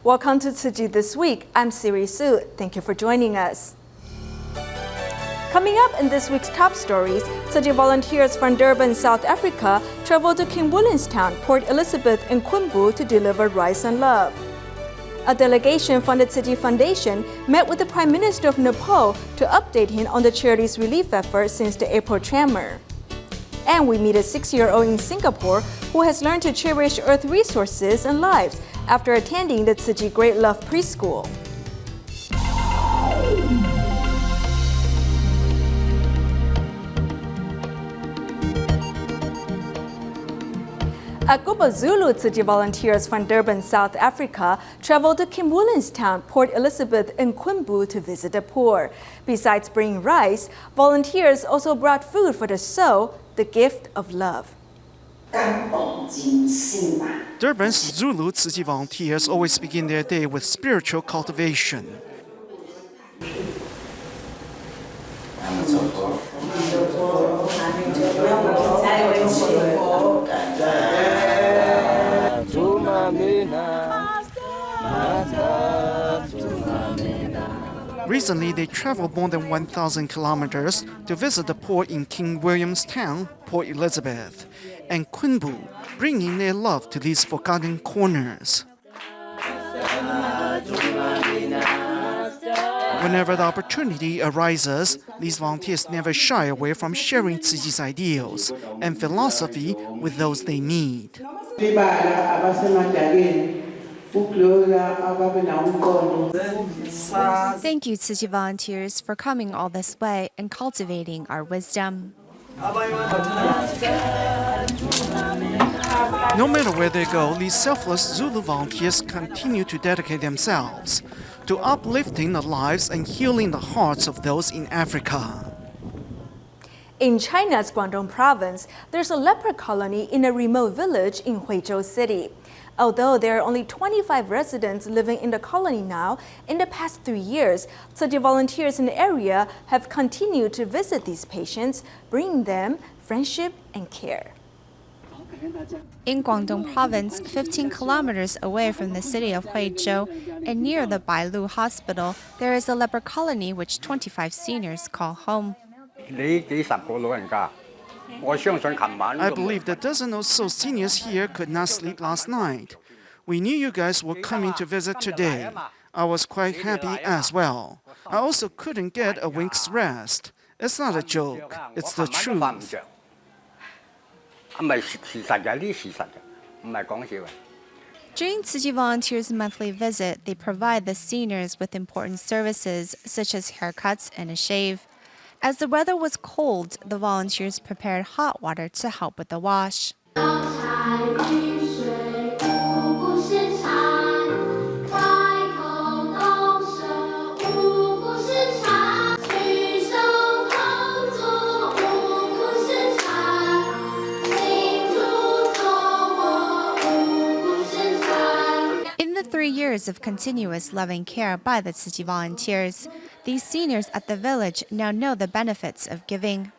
Welcome to Tzu Chi This Week. I'm Siri Su. Thank you for joining us. Coming up in this week's top stories, Tzu Chi volunteers from Durban, South Africa, traveled to King Williamstown, Port Elizabeth, and Qumbu to deliver rice and love. A delegation from the Tzu Chi Foundation met with the Prime Minister of Nepal to update him on the charity's relief effort since the April tremor. And we meet a 6-year-old in Singapore who has learned to cherish Earth resources and lives after attending the Tzu Chi Great Love Preschool. A group of Zulu Tzu Chi volunteers from Durban, South Africa, traveled to King Williamstown, Port Elizabeth, and Qumbu to visit the poor. Besides bringing rice, volunteers also brought food for the soul, the gift of love. Durban's Zulu Tzu Chi volunteers always begin their day with spiritual cultivation. Recently, they traveled more than 1,000 kilometers to visit the poor in King Williamstown, Port Elizabeth, and Qumbu, bringing their love to these forgotten corners. Whenever the opportunity arises, these volunteers never shy away from sharing Tzu Chi's ideals and philosophy with those they meet. Thank you, Tzu Chi volunteers, for coming all this way and cultivating our wisdom. No matter where they go, these selfless Zulu volunteers continue to dedicate themselves to uplifting the lives and healing the hearts of those in Africa. In China's Guangdong province, there's a leper colony in a remote village in Huizhou City. Although there are only 25 residents living in the colony now, in the past 3 years, Tzu Chi volunteers in the area have continued to visit these patients, bringing them friendship and care. In Guangdong province, 15 kilometers away from the city of Huizhou and near the Bailu Hospital, there is a leper colony which 25 seniors call home. I believe the dozen or so seniors here could not sleep last night. We knew you guys were coming to visit today. I was quite happy as well. I also couldn't get a wink's rest. It's not a joke, it's the truth. During Tzu Chi volunteers' monthly visit, they provide the seniors with important services such as haircuts and a shave. As the weather was cold, the volunteers prepared hot water to help with the wash. In the 3 years of continuous loving care by the Tzu Chi volunteers, these seniors at the village now know the benefits of giving.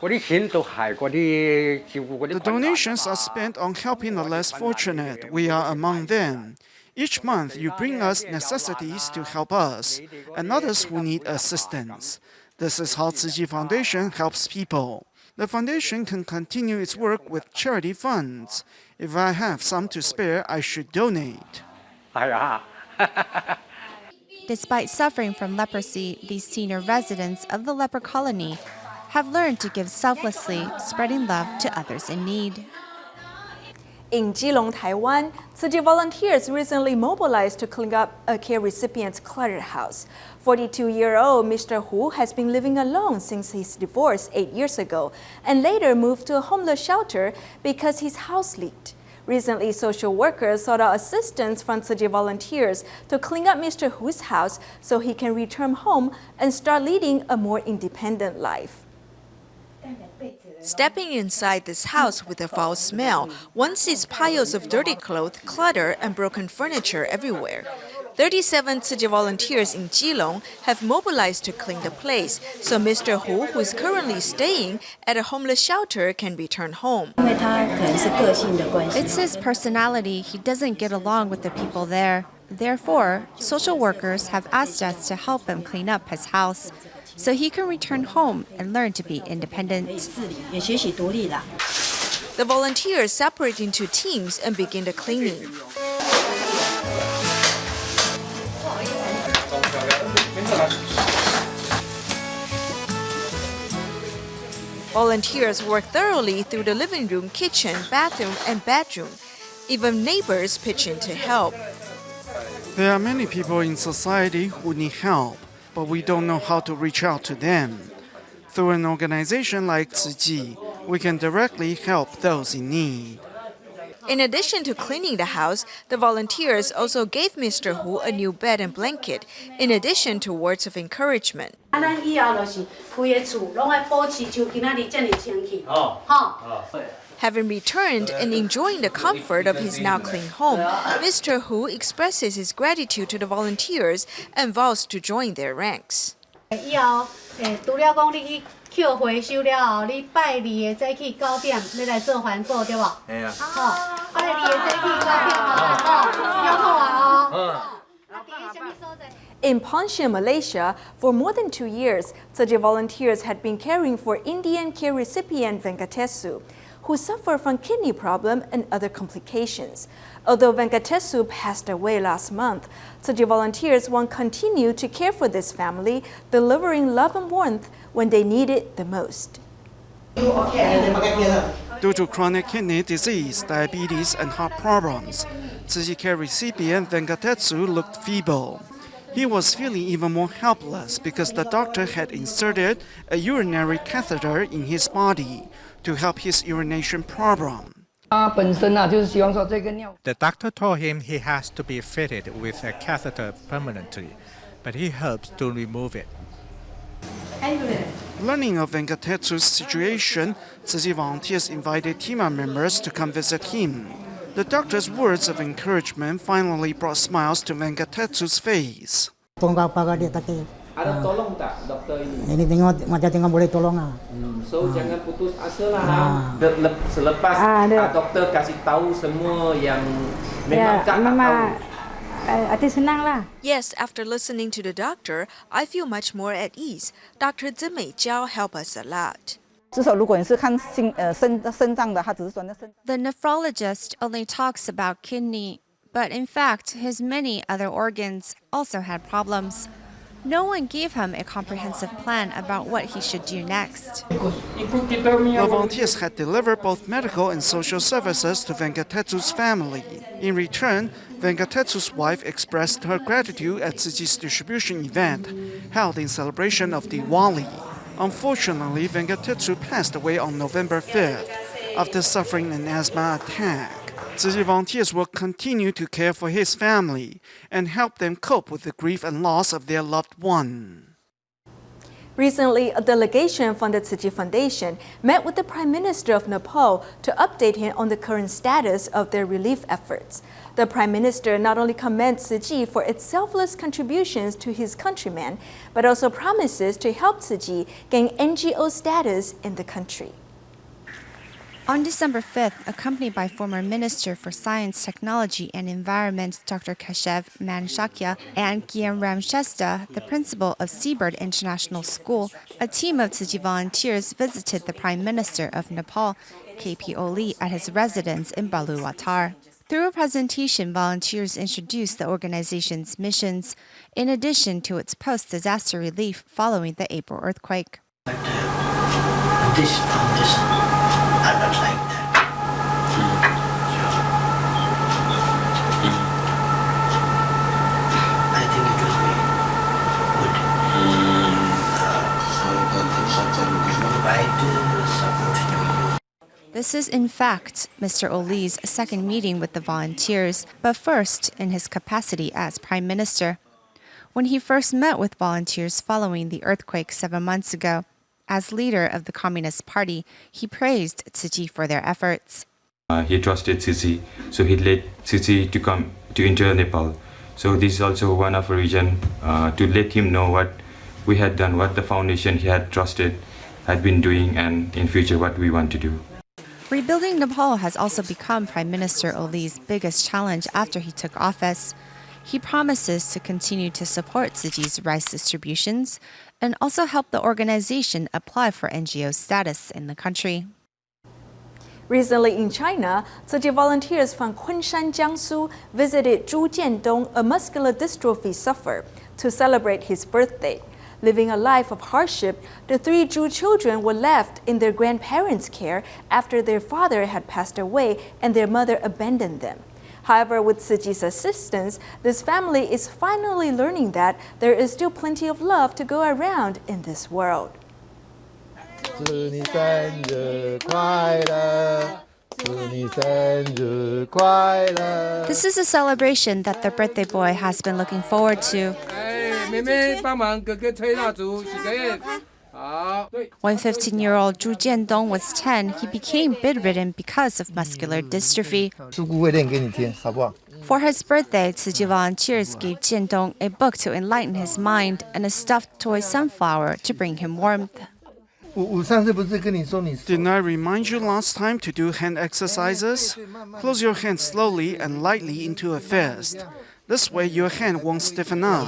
The donations are spent on helping the less fortunate. We are among them. Each month, you bring us necessities to help us and others who need assistance. This is how Tzu Chi Foundation helps people. The foundation can continue its work with charity funds. If I have some to spare, I should donate. Despite suffering from leprosy, these senior residents of the leper colony have learned to give selflessly, spreading love to others in need. In Keelung, Taiwan, Tzu Chi volunteers recently mobilized to clean up a care recipient's cluttered house. 42-year-old Mr. Hu has been living alone since his divorce 8 years ago and later moved to a homeless shelter because his house leaked. Recently, social workers sought out assistance from Tzu Chi volunteers to clean up Mr. Hu's house so he can return home and start leading a more independent life. Stepping inside this house with a foul smell, one sees piles of dirty clothes, clutter, and broken furniture everywhere. 37 Tzu Chi volunteers in Geelong have mobilized to clean the place, so Mr. Hu, who is currently staying at a homeless shelter, can return home. It's his personality. He doesn't get along with the people there. Therefore, social workers have asked us to help him clean up his house so he can return home and learn to be independent. The volunteers separate into teams and begin the cleaning. Volunteers work thoroughly through the living room, kitchen, bathroom, and bedroom. Even neighbors pitch in to help. There are many people in society who need help, but we don't know how to reach out to them. Through an organization like Tzu Chi, we can directly help those in need. In addition to cleaning the house, the volunteers also gave Mr. Hu a new bed and blanket, in addition to words of encouragement. Having returned and enjoying the comfort of his now clean home, Mr. Hu expresses his gratitude to the volunteers and vows to join their ranks. In Panjshir, Malaysia, for more than 2 years, Tzu Chi volunteers had been caring for Indian care recipient Venkatesu, who suffered from kidney problem and other complications. Although Venkatesu passed away last month, Tzu Chi volunteers want to continue to care for this family, delivering love and warmth when they need it the most. Due to chronic kidney disease, diabetes, and heart problems, Tzu Chi care recipient Venkatesu looked feeble. He was feeling even more helpless because the doctor had inserted a urinary catheter in his body to help his urination problem. The doctor told him he has to be fitted with a catheter permanently, but he hopes to remove it. Learning of Venkatesu's situation, Tzu Chi volunteers invited team members to come visit him. The doctor's words of encouragement finally brought smiles to Venkatesu's face. Ada tolong tak dokter ini? Ini tengok boleh tolong ah. So jangan putus asa lah. Selepas dokter kasih tahu semua yang memang tak tahu. Yes, after listening to the doctor, I feel much more at ease. Dr. Zi Meijiao helped us a lot. The nephrologist only talks about kidney, but in fact, his many other organs also had problems. No one gave him a comprehensive plan about what he should do next. The volunteers had delivered both medical and social services to Venkatesu's family. In return, Venkatesu's wife expressed her gratitude at Tzu Chi's distribution event, held in celebration of Diwali. Unfortunately, Venkatesu passed away on November 5th after suffering an asthma attack. Tzu Chi volunteers will continue to care for his family and help them cope with the grief and loss of their loved one. Recently, a delegation from the Tzu Chi Foundation met with the Prime Minister of Nepal to update him on the current status of their relief efforts. The Prime Minister not only commends Tzu Chi for its selfless contributions to his countrymen, but also promises to help Tzu Chi gain NGO status in the country. On December 5th, accompanied by former Minister for Science, Technology and Environment Dr. Keshav Manshakya and Guillaume Ramchesta, the principal of Seabird International School, a team of Tzu Chi volunteers visited the Prime Minister of Nepal, KP Oli, at his residence in Baluwatar. Through a presentation, volunteers introduced the organization's missions, in addition to its post-disaster relief following the April earthquake. This foundation, I'm not like that. I think it will be good. Provide support to you. This is, in fact, Mr. Oli's second meeting with the volunteers, but first in his capacity as Prime Minister. When he first met with volunteers following the earthquake 7 months ago, as leader of the Communist Party, he praised Tzu Chi for their efforts. He trusted Tzu Chi, so he led Tzu Chi to come to enter Nepal So this is also one of the reasons to let him know what we had done, what the foundation he had trusted had been doing, and in future what we want to do. Rebuilding Nepal has also become Prime Minister Oli's biggest challenge after he took office. He promises to continue to support Tzu Chi's rice distributions and also help the organization apply for NGO status in the country. Recently in China, Tzu Chi volunteers from Kunshan, Jiangsu visited Zhu Jiandong, a muscular dystrophy sufferer, to celebrate his birthday. Living a life of hardship, the 3 Zhu children were left in their grandparents' care after their father had passed away and their mother abandoned them. However, with Tzu Chi's assistance, this family is finally learning that there is still plenty of love to go around in this world. 祝你生日快乐，祝你生日快乐。 This is a celebration that the birthday boy has been looking forward to. 妹妹帮忙哥哥吹蜡烛，许个愿。When 15-year-old Zhu Jiandong was 10, he became bedridden because of muscular dystrophy. 祝福会念给你听，好不好？ For his birthday, Tzu Chi volunteers gave Jiandong a book to enlighten his mind and a stuffed toy sunflower to bring him warmth. 我上次不是跟你说你 Didn't I remind you last time to do hand exercises? Close your hand slowly and lightly into a fist. This way your hand won't stiffen up.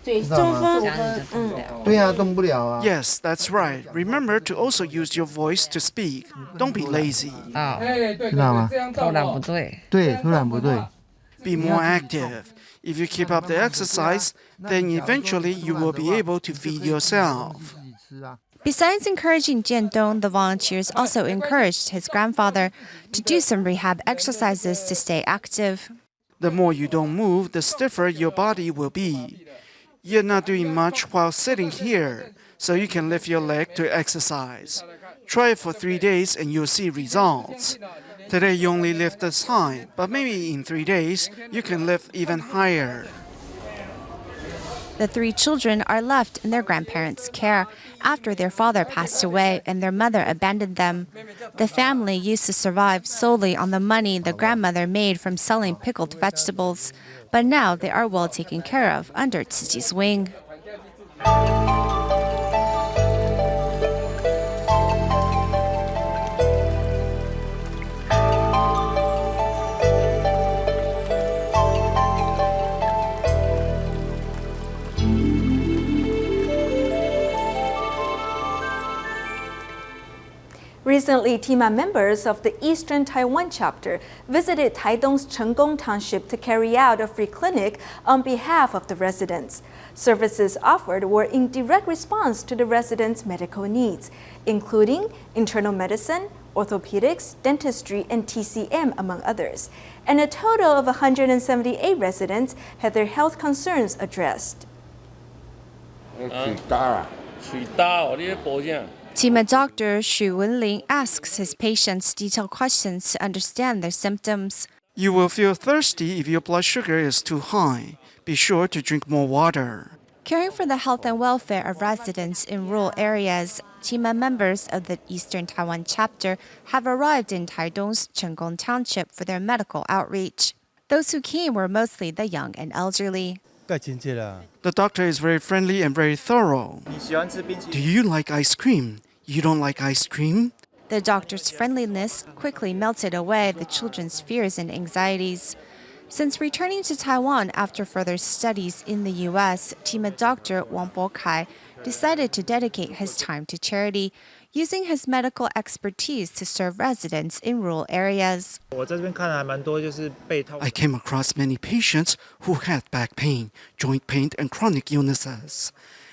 对啊，动不了啊。 Yes, that's right. Remember to also use your voice to speak. Don't be lazy. 知道吗？突然不对。对，突然不对。 Be more active. If you keep up the exercise, then eventually you will be able to feed yourself. Besides encouraging Jiandong, the volunteers also encouraged his grandfather to do some rehab exercises to stay active. The more you don't move, the stiffer your body will be. You're not doing much while sitting here, so you can lift your leg to exercise. Try it for 3 days and you'll see results. Today you only lift this high, but maybe in 3 days you can lift even higher. The 3 children are left in their grandparents' care after their father passed away and their mother abandoned them. The family used to survive solely on the money the grandmother made from selling pickled vegetables, but now they are well taken care of under Tzu Chi's wing. Recently, TIMA members of the Eastern Taiwan chapter visited Taidong's Chenggong Township to carry out a free clinic on behalf of the residents. Services offered were in direct response to the residents' medical needs, including internal medicine, orthopedics, dentistry, and TCM, among others. And a total of 178 residents had their health concerns addressed. TIMA doctor Xu Wenling asks his patients detailed questions to understand their symptoms. You will feel thirsty if your blood sugar is too high. Be sure to drink more water. Caring for the health and welfare of residents in rural areas, TIMA members of the Eastern Taiwan chapter have arrived in Taidong's Chenggong Township for their medical outreach. Those who came were mostly the young and elderly. The doctor is very friendly and very thorough. Do you like ice cream? You don't like ice cream? The doctor's friendliness quickly melted away the children's fears and anxieties. Since returning to Taiwan after further studies in the U.S., TIMA doctor Wang Bokai decided to dedicate his time to charity, using his medical expertise to serve residents in rural areas. I came across many patients who had back pain, joint pain, and chronic illnesses.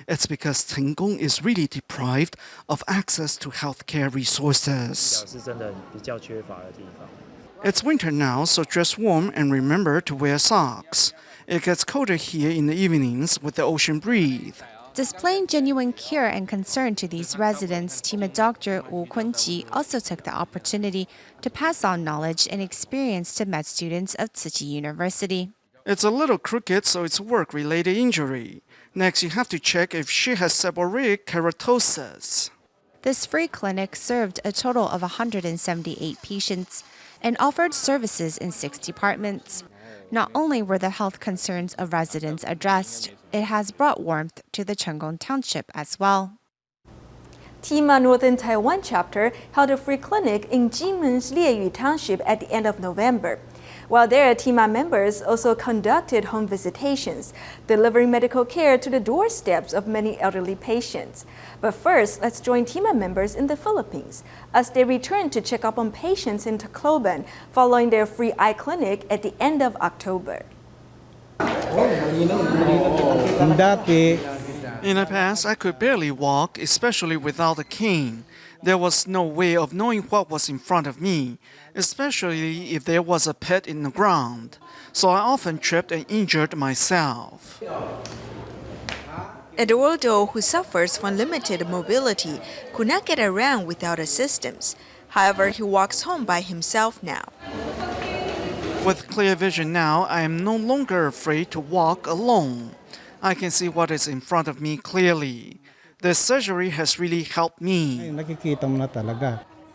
It's because Chenggong is really deprived of access to healthcare resources. It's winter now, so dress warm and remember to wear socks. It gets colder here in the evenings with the ocean breeze. Displaying genuine care and concern to these residents, TIMA doctor Wu Kunji also took the opportunity to pass on knowledge and experience to med students of Tzu Chi University. It's a little crooked, so it's a work-related injury. Next, you have to check if she has seborrheic keratosis. This free clinic served a total of 178 patients and offered services in 6 departments. Not only were the health concerns of residents addressed, it has brought warmth to the Chengong Township as well. TIMA Northern Taiwan chapter held a free clinic in Jinmen's Lieyu Township at the end of November. While there, TIMA members also conducted home visitations, delivering medical care to the doorsteps of many elderly patients. But first, let's join TIMA members in the Philippines as they return to check up on patients in Tacloban following their free eye clinic at the end of October. In the past, I could barely walk, especially without a cane. There was no way of knowing what was in front of me, especially if there was a pit in the ground. So I often tripped and injured myself. Eduardo, who suffers from limited mobility, could not get around without assistance. However, he walks home by himself now. With clear vision now, I am no longer afraid to walk alone. I can see what is in front of me clearly. The surgery has really helped me.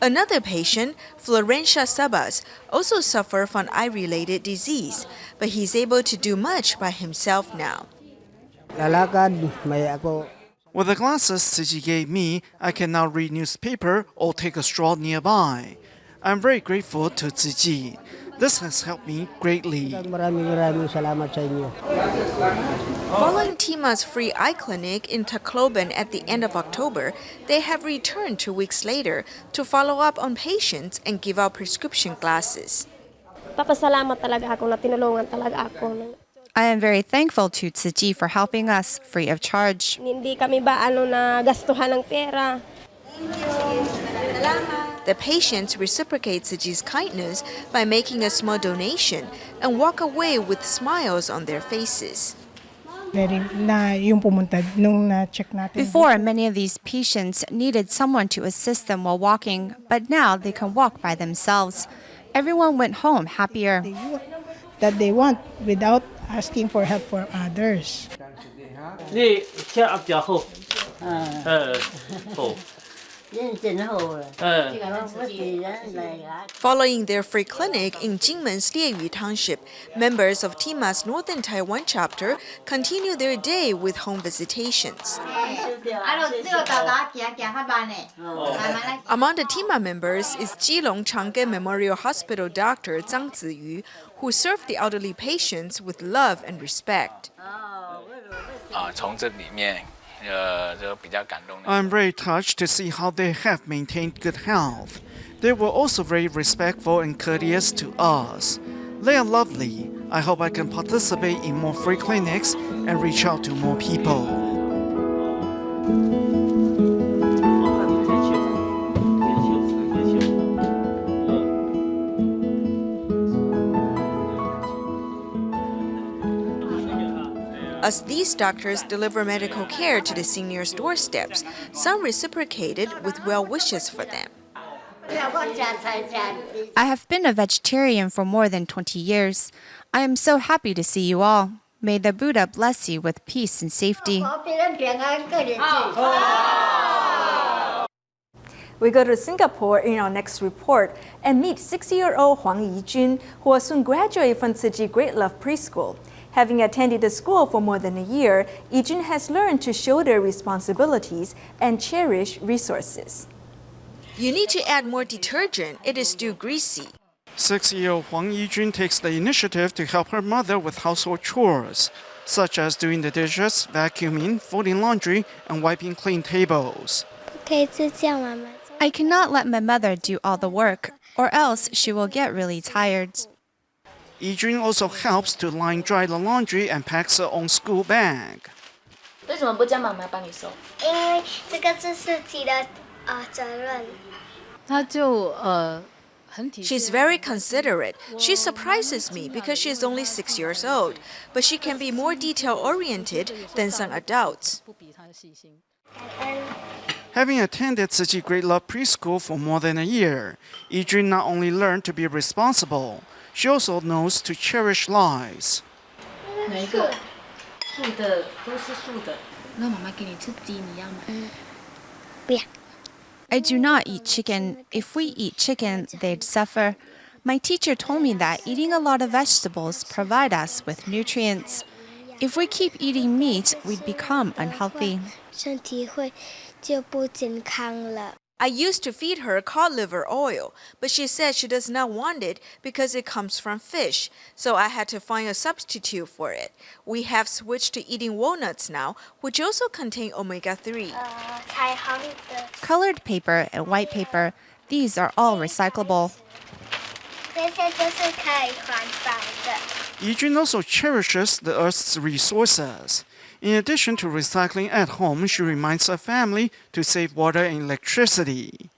Another patient, Florencia Sabas, also suffers from eye-related disease, but he's able to do much by himself now. With the glasses Tzu Chi gave me, I can now read newspaper or take a stroll nearby. I'm very grateful to Tzu Chi. This has helped me greatly. Following TIMA's free eye clinic in Tacloban at the end of October, they have returned 2 weeks later to follow up on patients and give out prescription glasses. I am very thankful to Tzu Chi for helping us free of charge. The patients reciprocate Tzu Chi's kindness by making a small donation and walk away with smiles on their faces. Before, many of these patients needed someone to assist them while walking, but now they can walk by themselves. Everyone went home happier. That they want without asking for help for others. Following their free clinic in Jinmen's Lieyu Township, members of TIMA's Northern Taiwan chapter continue their day with home visitations. Among the TIMA members is Jilong Changgen Memorial Hospital doctor Zhang Ziyu, who served the elderly patients with love and respect. I'm very touched to see how they have maintained good health. They were also very respectful and courteous to us. They are lovely. I hope I can participate in more free clinics and reach out to more people. As these doctors deliver medical care to the seniors' doorsteps, some reciprocated with well wishes for them. I have been a vegetarian for more than 20 years. I am so happy to see you all. May the Buddha bless you with peace and safety. We go to Singapore in our next report and meet 6-year-old Huang Yijun, who will soon graduate from Tzu Chi Great Love Preschool. Having attended the school for more than a year, Yijun has learned to shoulder responsibilities and cherish resources. You need to add more detergent. It is too greasy. 6-year-old Huang Yijun takes the initiative to help her mother with household chores, such as doing the dishes, vacuuming, folding laundry, and wiping clean tables. I cannot let my mother do all the work, or else she will get really tired. Yijun also helps to line dry the laundry and packs her own school bag. She's very considerate. She surprises me because she is only 6 years old, but she can be more detail-oriented than some adults. Having attended Tzu Chi Great Love Preschool for more than a year, Yijun not only learned to be responsible, she also knows to cherish lives. I do not eat chicken. If we eat chicken, they'd suffer. My teacher told me that eating a lot of vegetables provide us with nutrients. If we keep eating meat, we'd become unhealthy. 身体会就不健康了。 I used to feed her cod liver oil, but she said she does not want it because it comes from fish, so I had to find a substitute for it. We have switched to eating walnuts now, which also contain omega-3. 彩虹的 Colored paper and white paper, these are all recyclable. 这些都是可以环保的。 Yijun also cherishes the Earth's resources. In addition to recycling at home, she reminds her family to save water and electricity.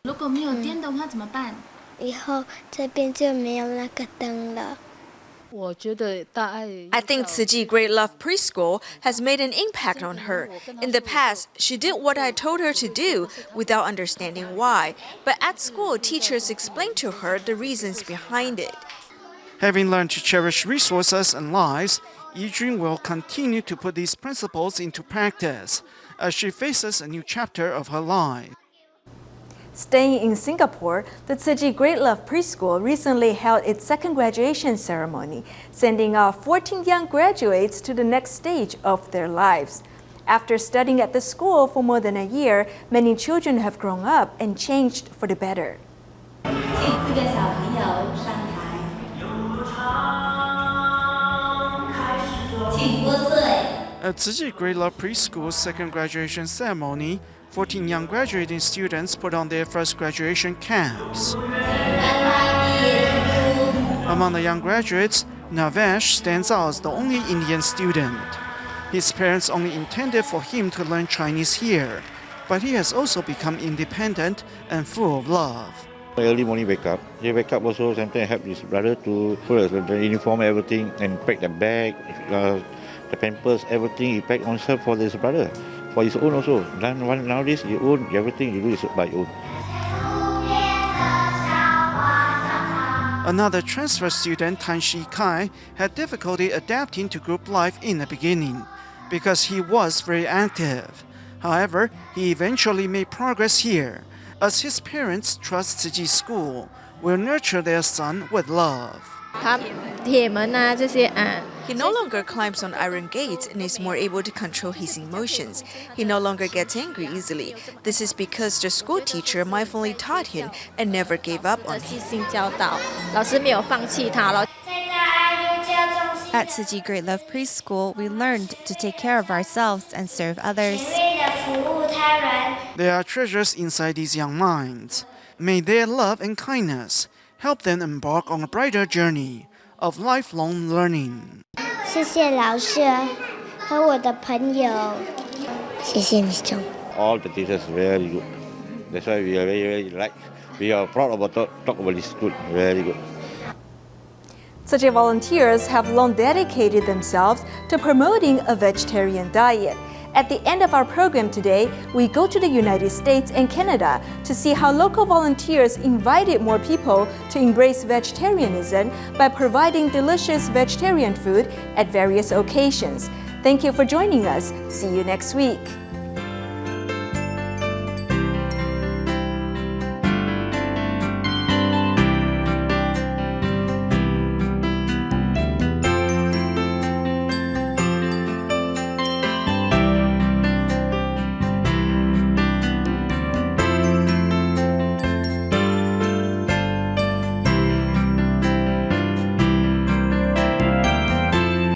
如果没有电的话怎么办？以后这边就没有那个灯了。 I think Tzu Chi Great Love Preschool has made an impact on her. In the past, she did what I told her to do without understanding why. But at school, teachers explained to her the reasons behind it. Having learned to cherish resources and lives, Yijun will continue to put these principles into practice as she faces a new chapter of her life. Staying in Singapore, the Tzu Chi Great Love Preschool recently held its second graduation ceremony, sending out 14 young graduates to the next stage of their lives. After studying at the school for more than a year, many children have grown up and changed for the better. At Tzu Chi Great Love Preschool's second graduation ceremony, 14 young graduating students put on their first graduation caps. Among the young graduates, Navesh stands out as the only Indian student. His parents only intended for him to learn Chinese here, but he has also become independent and full of love. Early morning wake up. He wake up also sometimes help his brother to put the uniform, everything, and pack the bag, the pampers, everything he pack on himself for his brother. For his own also. Nowadays, you own everything you do is by own. Another transfer student, Tan Shi Kai, had difficulty adapting to group life in the beginning because he was very active. However, he eventually made progress here, as his parents trust Tzu Chi School will nurture their son with love. He no longer climbs on iron gates and is more able to control his emotions. He no longer gets angry easily. This is because the school teacher mindfully taught him and never gave up on him. At Tzu Chi Great Love Preschool, we learned to take care of ourselves and serve others. There are treasures inside these young minds. May their love and kindness help them embark on a brighter journey of lifelong learning. 谢谢老师和我的朋友。谢谢 Miss Chong. All the teachers very good. That's why we are we are proud about talk about this school. Very good. Tzu Chi volunteers have long dedicated themselves to promoting a vegetarian diet. At the end of our program today, we go to the United States and Canada to see how local volunteers invited more people to embrace vegetarianism by providing delicious vegetarian food at various occasions. Thank you for joining us. See you next week.